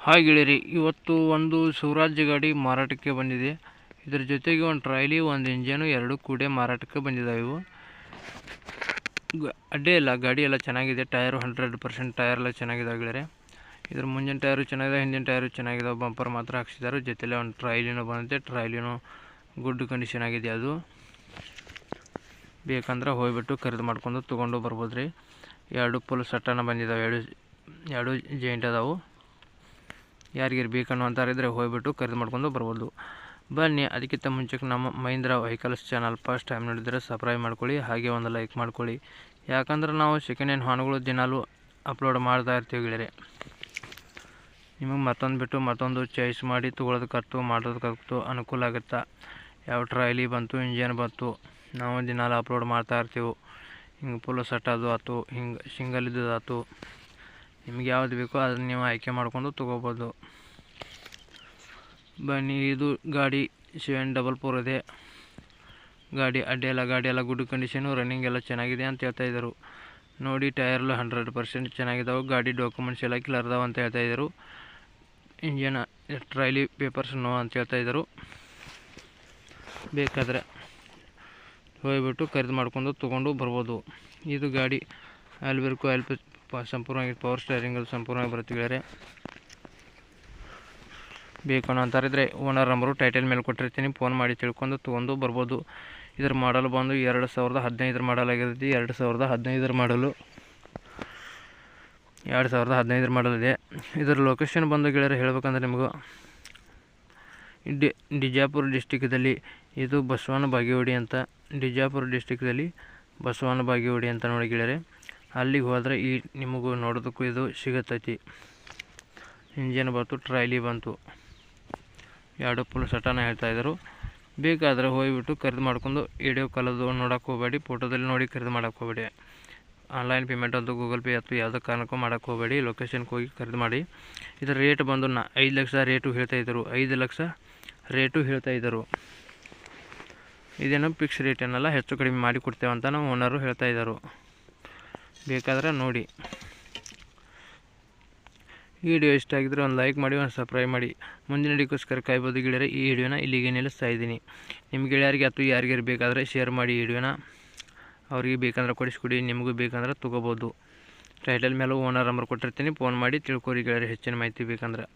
Hi ಗೆಳೆಯರಿ, ಇವತ್ತು ಒಂದು ಸ್ವರಾಜ್ಯ ಗಾಡಿ ಮಾರಾಟಕ್ಕೆ ಬಂದಿದೆ. ಇದರ ಜೊತೆಗೆ ಒಂದು ಟ್ರಾಯ್ಲಿ, ಒಂದು ಇಂಜನು ಎರಡು ಕೂಡ ಮಾರಾಟಕ್ಕೆ ಬಂದಿದ್ದಾವೆ. ಇವು ಅಡ್ಡೆ ಇಲ್ಲ, ಗಾಡಿ ಎಲ್ಲ ಚೆನ್ನಾಗಿದೆ. ಟೈರು 100% ಟೈರ್ ಎಲ್ಲ ಚೆನ್ನಾಗಿದ್ದಾವೆ ಗೆಳೆಯರೆ. ಇದ್ರ ಮುಂದಿನ ಟೈರು ಚೆನ್ನಾಗಿದೆ, ಹಿಂದಿನ ಟೈರು ಚೆನ್ನಾಗಿದ್ದಾವೆ. ಬಂಪರ್ ಮಾತ್ರ ಹಾಕ್ಸಿದ್ದಾರೆ. ಜೊತೆಲೆ ಒಂದು ಟ್ರಾಯ್ಲಿನೂ ಬಂದಿದೆ. ಟ್ರಾಯ್ಲಿನೂ ಗುಡ್ ಕಂಡೀಷನ್ ಆಗಿದೆ. ಅದು ಬೇಕಂದ್ರೆ ಹೋಗ್ಬಿಟ್ಟು ಖರೀದಿ ಮಾಡ್ಕೊಂಡು ತೊಗೊಂಡು ಬರ್ಬೋದು ರೀ. ಎರಡು ಫುಲ್ ಸಟ್ಟನ ಬಂದಿದ್ದಾವೆ, ಎರಡು ಜಾಯಿಂಟ್ ಅದಾವು. ಯಾರಿಗಾರು ಬೇಕನ್ನೋ ಅಂತಾರಿದ್ರೆ ಹೋಗ್ಬಿಟ್ಟು ಖರೀದಿ ಮಾಡ್ಕೊಂಡು ಬರ್ಬೋದು. ಬನ್ನಿ, ಅದಕ್ಕಿಂತ ಮುಂಚೆಗೆ ನಮ್ಮ Mahindra vehicles channel first time ನೋಡಿದರೆ ಸಬ್ಸ್ಕ್ರೈಬ್ ಮಾಡ್ಕೊಳ್ಳಿ, ಹಾಗೆ ಒಂದು ಲೈಕ್ ಮಾಡ್ಕೊಳ್ಳಿ. ಯಾಕಂದ್ರೆ ನಾವು ಸೆಕೆಂಡ್ ಹ್ಯಾಂಡ್ ವಾಹನಗಳು ದಿನಾಲೂ ಅಪ್ಲೋಡ್ ಮಾಡ್ತಾ ಇರ್ತೀವಿ ಗೆಳೆಯರೆ. ನಿಮಗೆ ಮತ್ತೊಂದು ಚಾಯ್ಸ್ ಮಾಡಿ ತೊಗೊಳೋದಕ್ಕತ್ತು ಮಾಡೋದಕ್ಕತ್ತು ಅನುಕೂಲ ಆಗುತ್ತೆ. ಯಾವ ಟ್ರಾಯ್ಲಿ ಬಂತು, ಇಂಜನ್ ಬಂತು, ನಾವು ದಿನಾಲು ಅಪ್ಲೋಡ್ ಮಾಡ್ತಾ ಇರ್ತೀವಿ. ಹಿಂಗೆ ಫುಲ್ ಸೆಟ್ ಅದು ಆಯ್ತು, ಹಿಂಗೆ ಸಿಂಗಲ್ ಇದ್ದದಾಯ್ತು. ನಿಮ್ಗೆ ಯಾವ್ದು ಬೇಕೋ ಅದನ್ನು ನೀವು ಆಯ್ಕೆ ಮಾಡ್ಕೊಂಡು ತೊಗೋಬೋದು. ಬನ್ನಿ, ಇದು ಗಾಡಿ 744 ಇದೆ. ಗಾಡಿ ಗಾಡಿ ಎಲ್ಲ ಗುಡ್ ಕಂಡೀಷನು, ರನ್ನಿಂಗ್ ಎಲ್ಲ ಚೆನ್ನಾಗಿದೆ ಅಂತ ಹೇಳ್ತಾಯಿದ್ರು. ನೋಡಿ, ಟೈರ್ಲು 100% ಚೆನ್ನಾಗಿದ್ದಾವೆ. ಗಾಡಿ ಡಾಕ್ಯುಮೆಂಟ್ಸ್ ಎಲ್ಲ ಕ್ಲಿಯರ್ ಅದಾವೆ ಅಂತ ಹೇಳ್ತಾಯಿದ್ರು. ಇಂಜನ್ ಟ್ರೈಲಿ ಪೇಪರ್ಸ್ ನೋ ಅಂತ ಹೇಳ್ತಾಯಿದ್ರು. ಬೇಕಾದರೆ ಹೋಗ್ಬಿಟ್ಟು ಖರೀದಿ ಮಾಡ್ಕೊಂಡು ತೊಗೊಂಡು ಬರ್ಬೋದು. ಇದು ಗಾಡಿ ಆಯಿಲ್ ಸಂಪೂರ್ಣವಾಗಿ ಪವರ್ ಸ್ಟೇರಿಂಗ್ ಸಂಪೂರ್ಣವಾಗಿ ಬರುತ್ತೆ ಗೆಳೆಯರೆ. ಬೇಕು ಅಂತಾರಿದ್ರೆ ಓನರ್ ನಂಬರು ಟೈಟಲ್ ಮೇಲೆ ಕೊಟ್ಟಿರ್ತೀನಿ, ಫೋನ್ ಮಾಡಿ ತಿಳ್ಕೊಂಡು ತೊಗೊಂಡು ಬರ್ಬೋದು. ಇದರ ಮಾಡಲ್ ಬಂದು 2015 ಮಾಡಲ್ ಆಗಿರುತ್ತೆ. 2015 ಮಾಡಲು 2015 ಮಾಡಲ್ ಇದೆ. ಇದರ ಲೊಕೇಶನ್ ಬಂದು ಗೆಳೆಯರೆ ಹೇಳಬೇಕಂದ್ರೆ ನಿಮಗೂ ಬಿಜಾಪುರ ಡಿಸ್ಟಿಕ್ದಲ್ಲಿ ಇದು ಬಸವನ ಬಾಗೇವಾಡಿ ಅಂತ. ಬಿಜಾಪುರ ಡಿಸ್ಟಿಕ್ದಲ್ಲಿ ಬಸವನ ಬಾಗೇವಾಡಿ ಅಂತ ನೋಡಿ ಗೆಳೆಯರೆ. ಅಲ್ಲಿಗೆ ಹೋದರೆ ನಿಮಗೂ ನೋಡೋದಕ್ಕೂ ಇದು ಸಿಗುತ್ತೈತಿ. ಇಂಜನ್ ಬಂತು, ಟ್ರಾಯ್ಲಿ ಬಂತು, ಎರಡು ಫುಲ್ ಸಟನ ಹೇಳ್ತಾಯಿದ್ರು. ಬೇಕಾದರೆ ಹೋಗಿಬಿಟ್ಟು ಖರೀದಿ ಮಾಡ್ಕೊಂಡು ವಿಡಿಯೋ ಕಾಲದು ನೋಡೋಕೆ ಹೋಗಬೇಡಿ, ಫೋಟೋದಲ್ಲಿ ನೋಡಿ ಖರೀದಿ ಮಾಡೋಕೆ ಹೋಗಬೇಡಿ. ಆನ್ಲೈನ್ ಪೇಮೆಂಟ್ ಅಂತೂ ಗೂಗಲ್ ಪೇ ಅಥವಾ ಯಾವುದೇ ಕಾರಣಕ್ಕೂ ಮಾಡೋಕ್ಕೆ ಹೋಗಬೇಡಿ. ಲೊಕೇಶನ್ಗೆ ಹೋಗಿ ಖರೀದಿ ಮಾಡಿ. ಇದರ ರೇಟ್ ಬಂದು 5 ಲಕ್ಷ ರೇಟು ಹೇಳ್ತಾಯಿದ್ರು. 5 ಲಕ್ಷ ರೇಟು ಹೇಳ್ತಾಯಿದ್ದರು. ಇದೇನು ಫಿಕ್ಸ್ ರೇಟ್ ಏನಲ್ಲ, ಹೆಚ್ಚು ಕಡಿಮೆ ಮಾಡಿ ಕೊಡ್ತೇವೆ ಅಂತ ನಾವು ಓನರು ಹೇಳ್ತಾಯಿದ್ದರು. ಬೇಕಾದರೆ ನೋಡಿ. ಈ ವಿಡಿಯೋ ಇಷ್ಟ ಆಗಿದ್ರೆ ಒಂದು ಲೈಕ್ ಮಾಡಿ, ಒಂದು ಸಬ್ಸ್ಕ್ರೈಬ್ ಮಾಡಿ. ಮುಂದಿನ ವಿಡಿಯೋಕ್ಕೋಸ್ಕರ ಕಾಯ್ಬೋದು ಗೆಳೆಯರೆ. ಈ ವಿಡಿಯೋನ ಇಲ್ಲಿಗೆ ನಿಲ್ಲಿಸ್ತಾ ಇದ್ದೀನಿ. ನಿಮ್ಮ ಗೆಳೆಯರಿಗೆ ಅಥವಾ ಯಾರಿಗಾರು ಬೇಕಾದರೆ ಶೇರ್ ಮಾಡಿ. ಈ ವಿಡಿಯೋನ ಅವ್ರಿಗೆ ಬೇಕಂದ್ರೆ ಕೊಡಿಸ್ಕೊಡಿ, ನಿಮಗೂ ಬೇಕಂದ್ರೆ ತೊಗೋಬೋದು. ಟೈಟಲ್ ಮೇಲೆ ಓನರ್ ನಂಬರ್ ಕೊಟ್ಟಿರ್ತೀನಿ, ಫೋನ್ ಮಾಡಿ ತಿಳ್ಕೊರಿ ಗೆಳೆಯರೆ ಹೆಚ್ಚಿನ ಮಾಹಿತಿ ಬೇಕಂದ್ರೆ.